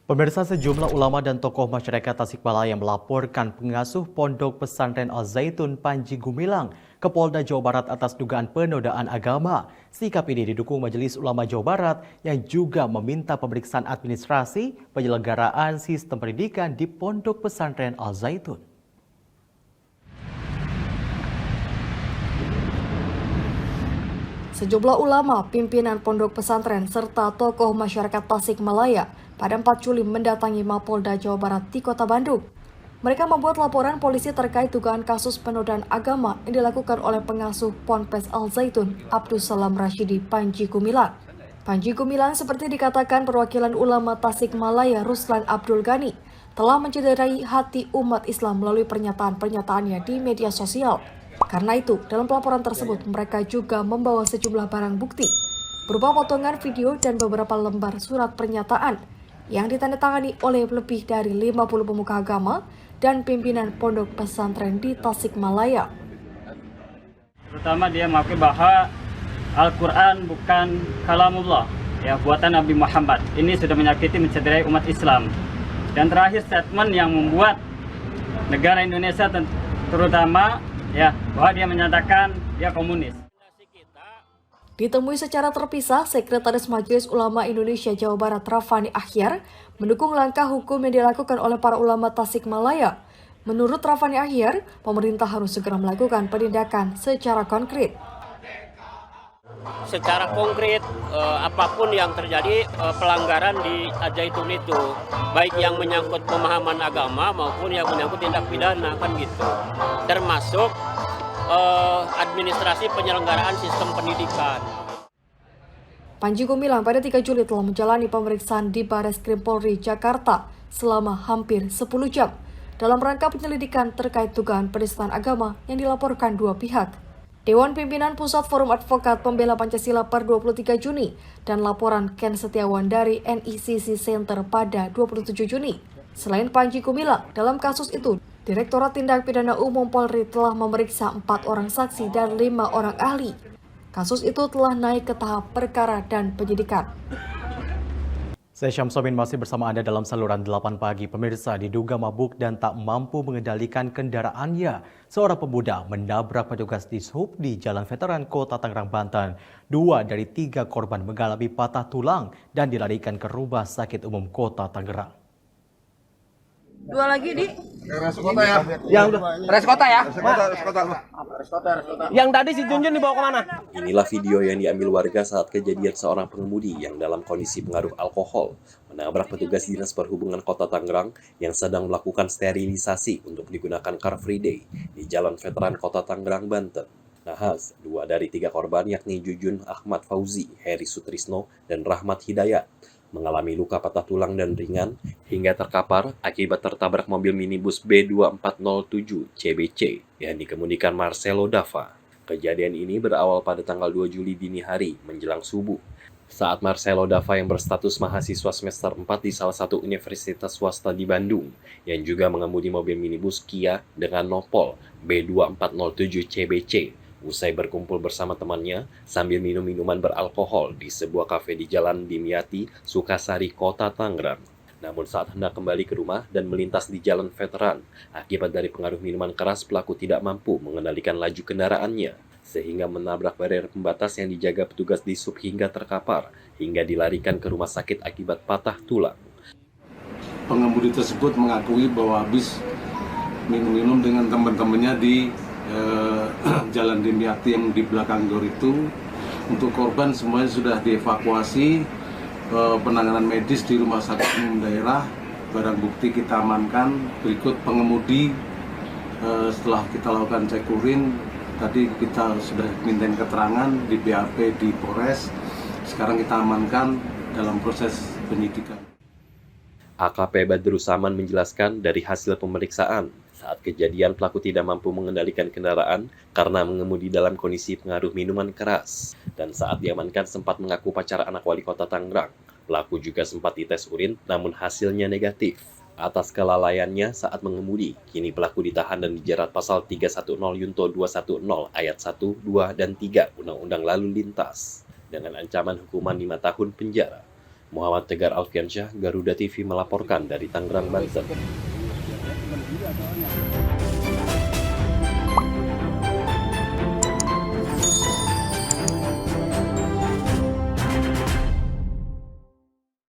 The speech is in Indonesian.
Pemirsa, sejumlah ulama dan tokoh masyarakat Tasikmalaya melaporkan pengasuh Pondok Pesantren Al-Zaitun Panji Gumilang ke Polda Jawa Barat atas dugaan penodaan agama. Sikap ini didukung Majelis Ulama Jawa Barat yang juga meminta pemeriksaan administrasi penyelenggaraan sistem pendidikan di Pondok Pesantren Al-Zaitun. Sejumlah ulama, pimpinan pondok pesantren, serta tokoh masyarakat Tasikmalaya pada 4 Juli mendatangi Mapolda Jawa Barat di Kota Bandung. Mereka membuat laporan polisi terkait dugaan kasus penodaan agama yang dilakukan oleh pengasuh Ponpes Al-Zaitun, Abdus Salam Rashidi Panji Gumilang. Panji Gumilang, seperti dikatakan perwakilan ulama Tasikmalaya Ruslan Abdul Ghani, telah mencederai hati umat Islam melalui pernyataan-pernyataannya di media sosial. Karena itu, dalam pelaporan tersebut, mereka juga membawa sejumlah barang bukti, berupa potongan video dan beberapa lembar surat pernyataan yang ditandatangani oleh lebih dari 50 pemuka agama dan pimpinan pondok pesantren di Tasikmalaya. Terutama dia mengakui bahwa Al-Quran bukan kalamullah, buatan Nabi Muhammad. Ini sudah menyakiti, mencederai umat Islam. Dan terakhir statement yang membuat negara Indonesia terutama bahwa dia menyatakan dia komunis. Ditemui secara terpisah, Sekretaris Majelis Ulama Indonesia Jawa Barat Rafani Akhyar mendukung langkah hukum yang dilakukan oleh para ulama Tasikmalaya. Menurut Rafani Akhyar, pemerintah harus segera melakukan penindakan secara konkret. Secara konkret, apapun yang terjadi pelanggaran di Al-Zaitun itu, baik yang menyangkut pemahaman agama maupun yang menyangkut tindak pidana, kan gitu. Termasuk administrasi penyelenggaraan sistem pendidikan. Panji Gumilang pada 3 Juli telah menjalani pemeriksaan di Bareskrim Polri Jakarta selama hampir 10 jam dalam rangka penyelidikan terkait dugaan penistaan agama yang dilaporkan dua pihak. Dewan Pimpinan Pusat Forum Advokat Pembela Pancasila per 23 Juni dan laporan Ken Setiawan dari NICC Center pada 27 Juni. Selain Panji Gumilang, dalam kasus itu, Direktorat Tindak Pidana Umum Polri telah memeriksa 4 orang saksi dan 5 orang ahli. Kasus itu telah naik ke tahap perkara dan penyidikan. Saya Syamsuddin masih bersama Anda dalam saluran 8 pagi. Pemirsa, diduga mabuk dan tak mampu mengendalikan kendaraannya, seorang pemuda menabrak petugas dishub di Jalan Veteran Kota Tangerang, Banten. 2 dari 3 korban mengalami patah tulang dan dilarikan ke Rumah Sakit Umum Kota Tangerang. 2 lagi di Res kota ya. yang res kota ya. Res kota. Yang tadi si Junjun dibawa kemana? Inilah video yang diambil warga saat kejadian seorang pengemudi yang dalam kondisi pengaruh alkohol menabrak petugas Dinas Perhubungan Kota Tangerang yang sedang melakukan sterilisasi untuk digunakan Car Free Day di Jalan Veteran Kota Tangerang, Banten. Nahas, 2 dari 3 korban yakni Jujun Ahmad Fauzi, Heri Sutrisno, dan Rahmat Hidayat mengalami luka patah tulang dan ringan hingga terkapar akibat tertabrak mobil minibus B2407 CBC yang dikemudikan Marcelo Dava. Kejadian ini berawal pada tanggal 2 Juli dini hari menjelang subuh, saat Marcelo Dava yang berstatus mahasiswa semester 4 di salah satu universitas swasta di Bandung, yang juga mengemudi mobil minibus Kia dengan nopol B2407 CBC, usai berkumpul bersama temannya sambil minum minuman beralkohol di sebuah kafe di Jalan Dimyati, Sukasari, Kota Tangerang. Namun saat hendak kembali ke rumah dan melintas di Jalan Veteran, akibat dari pengaruh minuman keras, pelaku tidak mampu mengendalikan laju kendaraannya, sehingga menabrak barier pembatas yang dijaga petugas dishub hingga terkapar, hingga dilarikan ke rumah sakit akibat patah tulang. Pengemudi tersebut mengakui bahwa habis minum-minum dengan teman-temannya di Jalan Dimyati yang di belakang gor itu. Untuk korban semuanya sudah dievakuasi, penanganan medis di Rumah Sakit Umum Daerah. Barang bukti kita amankan. Berikut pengemudi, setelah kita lakukan cek urin, tadi kita sudah mintain keterangan di BAP di Polres. Sekarang kita amankan dalam proses penyidikan. AKP Badrusaman menjelaskan dari hasil pemeriksaan, saat kejadian pelaku tidak mampu mengendalikan kendaraan karena mengemudi dalam kondisi pengaruh minuman keras. Dan saat diamankan sempat mengaku pacar anak wali kota Tangerang. Pelaku juga sempat dites urin namun hasilnya negatif. Atas kelalaiannya saat mengemudi, kini pelaku ditahan dan dijerat pasal 310 Yunto 210 ayat 1, 2, dan 3 Undang-Undang Lalu Lintas dengan ancaman hukuman 5 tahun penjara. Muhammad Tegar Alfiansyah, Garuda TV melaporkan dari Tangerang, Banten.